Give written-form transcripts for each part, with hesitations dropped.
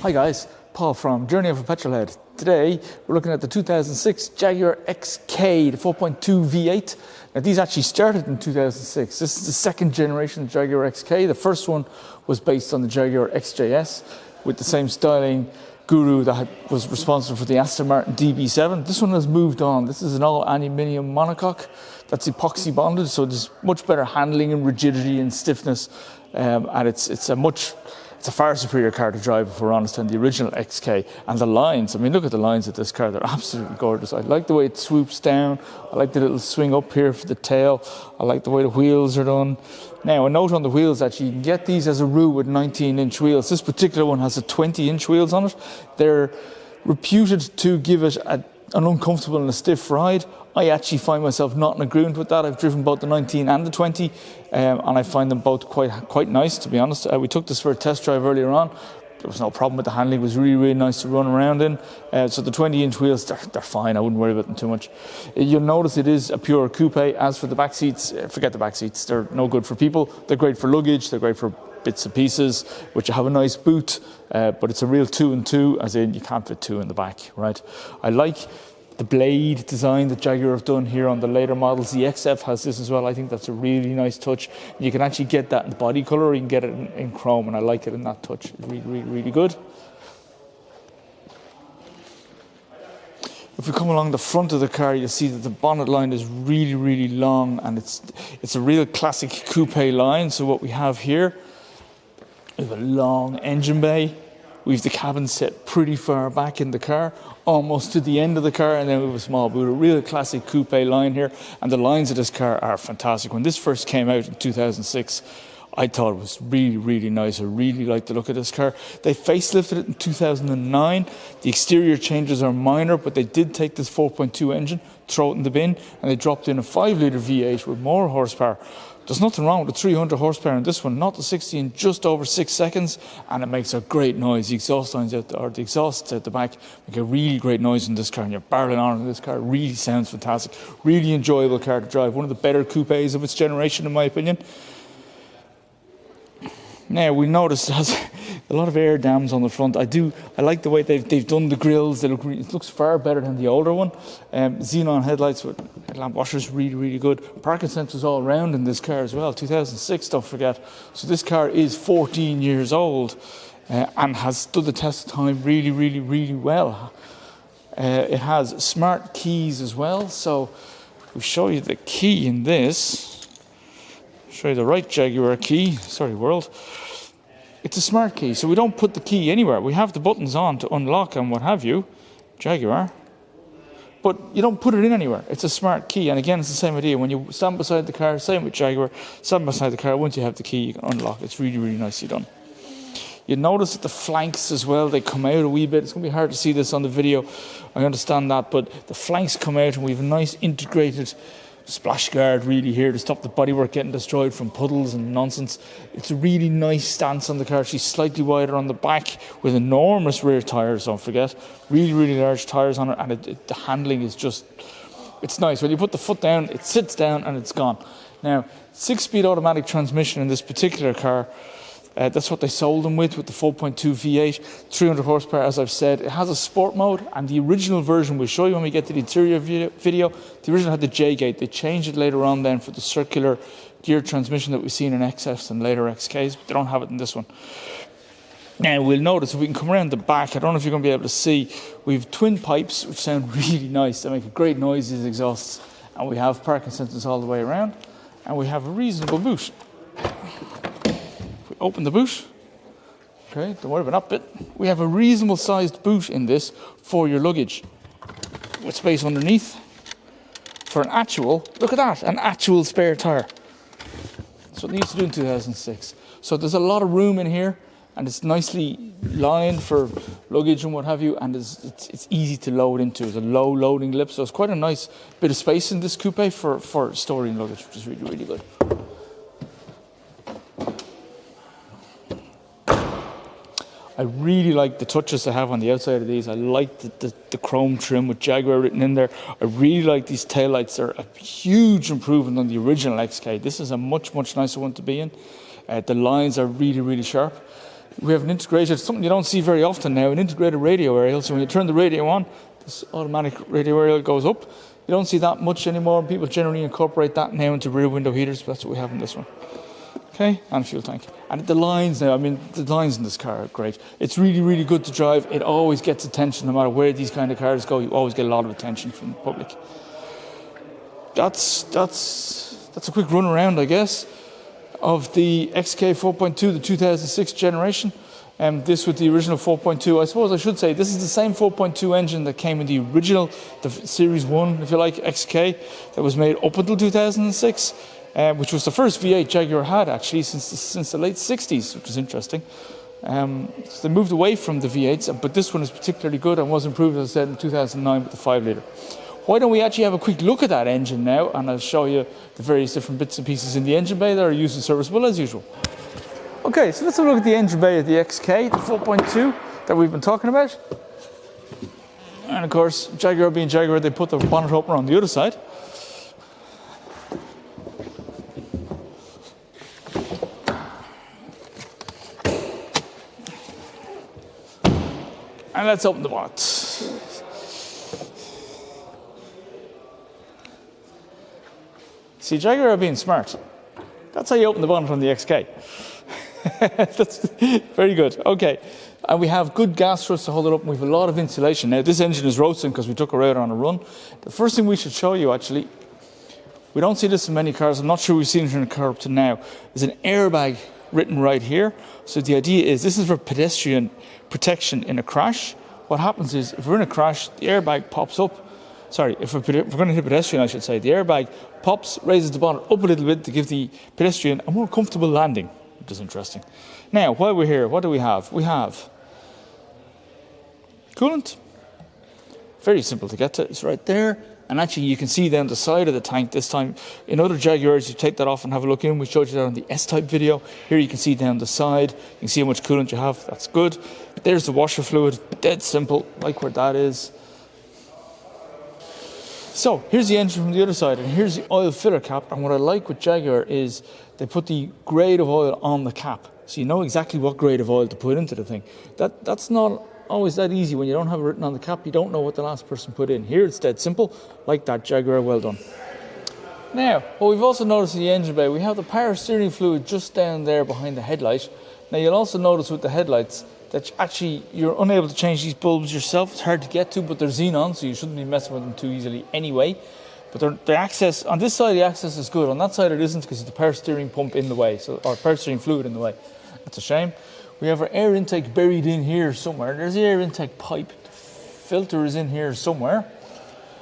Hi guys, Paul from Journey of a Petrolhead. Today we're looking at the 2006 Jaguar XK, the 4.2 V8. Now these actually started in 2006. This is the second generation Jaguar XK. The first one was based on the Jaguar XJS with the same styling guru that was responsible for the Aston Martin DB7. This one has moved on. This is an all aluminium monocoque that's epoxy bonded, so there's much better handling and rigidity and stiffness, and it's a far superior car to drive, if we're honest, than the original XK. And the lines, I mean, look at the lines of this car, they're absolutely gorgeous. I like the way it swoops down. I like the little swing up here for the tail. I like the way the wheels are done. Now, a note on the wheels, actually, you can get these as a roux with 19-inch wheels. This particular one has a 20-inch wheels on it. They're reputed to give it an uncomfortable and a stiff ride. I actually find myself not in agreement with that. I've driven both the 19 and the 20, and I find them both quite nice, to be honest. We took this for a test drive earlier on. There was no problem with the handling. It was really, really nice to run around in. So the 20-inch wheels, they're fine. I wouldn't worry about them too much. You'll notice it is a pure coupe. As for the back seats, forget the back seats. They're no good for people. They're great for luggage. They're great for bits and pieces, which have a nice boot, but it's a real 2-and-2, as in you can't fit two in the back, right? I like the blade design that Jaguar have done here on the later models. The XF has this as well. I think that's a really nice touch. You can actually get that in body colour, or you can get it in chrome, and I like it in that touch. It's really, really, really good. If we come along the front of the car, you'll see that the bonnet line is really, really long, and it's a real classic coupe line. So what we have here, we have a long engine bay. We have the cabin set pretty far back in the car, almost to the end of the car, and then we have a small boot. A real classic coupe line here, and the lines of this car are fantastic. When this first came out in 2006, I thought it was really, really nice. I really like the look of this car. They facelifted it in 2009. The exterior changes are minor, but they did take this 4.2 engine, throw it in the bin, and they dropped in a 5-litre V8 with more horsepower. There's nothing wrong with the 300 horsepower in this one, not the 60 in just over 6 seconds, and it makes a great noise. The exhaust lines the exhausts out the back make a really great noise in this car, and you're barreling on in this car. It really sounds fantastic. Really enjoyable car to drive. One of the better coupes of its generation, in my opinion. Now, we noticed it has a lot of air dams on the front. I like the way they've done the grills. It looks far better than the older one. Xenon headlights with headlamp washers, really, really good. Parking sensors all around in this car as well. 2006, don't forget. So this car is 14 years old and has stood the test of time really, really, really well. It has smart keys as well. So if we show you the key in this, show you the right Jaguar key. Sorry, world. It's a smart key, so we don't put the key anywhere. We have the buttons on to unlock and what have you, Jaguar, but you don't put it in anywhere. It's a smart key, and again, it's the same idea. When you stand beside the car, same with Jaguar, stand beside the car, once you have the key, you can unlock. It's really, really nicely done. You notice that the flanks as well, they come out a wee bit. It's going to be hard to see this on the video, I understand that, but the flanks come out, and we have a nice integrated splash guard really here to stop the bodywork getting destroyed from puddles and nonsense. It's a really nice stance on the car. She's slightly wider on the back with enormous rear tyres, don't forget. Really, really large tyres on it, and the handling is just, it's nice. When you put the foot down, it sits down and it's gone. Now, 6-speed automatic transmission in this particular car, that's what they sold them with the 4.2 V8, 300 horsepower, as I've said. It has a sport mode, and the original version, we'll show you when we get to the interior video, the original had the J-gate. They changed it later on then for the circular gear transmission that we've seen in XFs and later XKs, but they don't have it in this one. Now, we'll notice, if we can come around the back, I don't know if you're going to be able to see, we have twin pipes, which sound really nice. They make a great noise, these exhausts, and we have parking sensors all the way around, and we have a reasonable boot. Open the boot. Okay, don't worry about that bit. We have a reasonable sized boot in this for your luggage, with space underneath for an actual, look at that, an actual spare tyre. That's what they used to do in 2006. So there's a lot of room in here, and it's nicely lined for luggage and what have you, and it's easy to load into. It's a low loading lip, so it's quite a nice bit of space in this coupe for storing luggage, which is really, really good. I really like the touches they have on the outside of these. I like the chrome trim with Jaguar written in there. I really like these taillights. They're a huge improvement on the original XK. This is a much, much nicer one to be in. The lines are really, really sharp. We have an integrated, something you don't see very often now, an integrated radio aerial. So when you turn the radio on, this automatic radio aerial goes up. You don't see that much anymore. People generally incorporate that now into rear window heaters, but that's what we have in this one. Okay, and fuel tank. And the lines now, I mean, the lines in this car are great. It's really, really good to drive. It always gets attention, no matter where these kind of cars go. You always get a lot of attention from the public. That's a quick run around, I guess, of the XK 4.2, the 2006 generation. This with the original 4.2. I suppose I should say this is the same 4.2 engine that came in the original, the Series 1, if you like, XK, that was made up until 2006. Which was the first V8 Jaguar had actually since the late 60s, which is interesting. So they moved away from the V8s, but this one is particularly good and was improved, as I said, in 2009 with the 5-litre. Why don't we actually have a quick look at that engine now, and I'll show you the various different bits and pieces in the engine bay that are used and serviceable as usual. Okay, so let's have a look at the engine bay of the XK, the 4.2 that we've been talking about. And of course, Jaguar being Jaguar, they put the bonnet opener on the other side. And let's open the bonnet. See, Jaguar are being smart. That's how you open the bonnet on the XK. That's very good. Okay. And we have good gas struts to hold it up, and we have a lot of insulation. Now, this engine is roasting because we took her out on a run. The first thing we should show you, actually, we don't see this in many cars. I'm not sure we've seen it in a car up to now. There's an airbag written right here. So the idea is this is for pedestrian protection in a crash. What happens is if we're in a crash, the airbag pops up. Sorry, if we're going to hit a pedestrian, I should say, the airbag pops, raises the bonnet up a little bit to give the pedestrian a more comfortable landing, which is interesting. Now, while we're here, what do we have? We have coolant. Very simple to get to. It's right there. And actually, you can see down the side of the tank this time. In other Jaguars, you take that off and have a look in. We showed you that on the S-Type video. Here you can see down the side. You can see how much coolant you have. That's good. There's the washer fluid. Dead simple, like where that is. So, here's the engine from the other side. And here's the oil filler cap. And what I like with Jaguar is they put the grade of oil on the cap. So you know exactly what grade of oil to put into the thing. That's not always that easy. When you don't have it written on the cap, you don't know what the last person put in. Here it's dead simple, like that Jaguar, well done. Now, what we've also noticed in the engine bay, we have the power steering fluid just down there behind the headlight. Now you'll also notice with the headlights that actually you're unable to change these bulbs yourself. It's hard to get to, but they're xenon, so you shouldn't be messing with them too easily anyway. But the access, on this side the access is good, on that side it isn't because the power steering pump in the way, or power steering fluid in the way. That's a shame. We have our air intake buried in here somewhere. There's the air intake pipe. The filter is in here somewhere.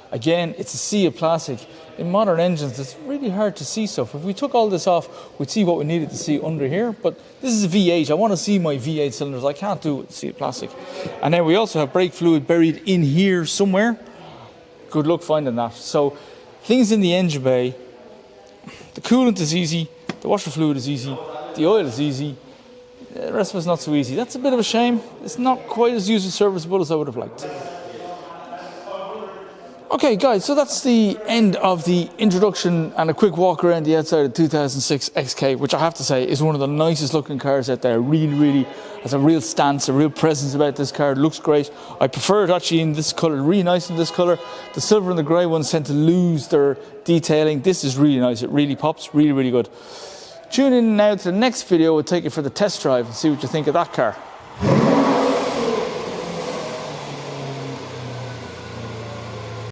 Again, it's a sea of plastic. In modern engines, it's really hard to see stuff. If we took all this off, we'd see what we needed to see under here. But this is a V8. I want to see my V8 cylinders. I can't do it with a sea of plastic. And then we also have brake fluid buried in here somewhere. Good luck finding that. So, things in the engine bay. The coolant is easy. The washer fluid is easy. The oil is easy. The rest of it's not so easy. That's a bit of a shame. It's not quite as user serviceable as I would have liked. Okay, guys, so that's the end of the introduction and a quick walk around the outside of the 2006 XK, which I have to say is one of the nicest looking cars out there. Really has a real stance, a real presence about this car. It looks great. I prefer it actually in this colour, really nice in this colour. The silver and the grey ones tend to lose their detailing. This is really nice. It really pops, really good. Tune in now to the next video. We'll take you for the test drive and see what you think of that car.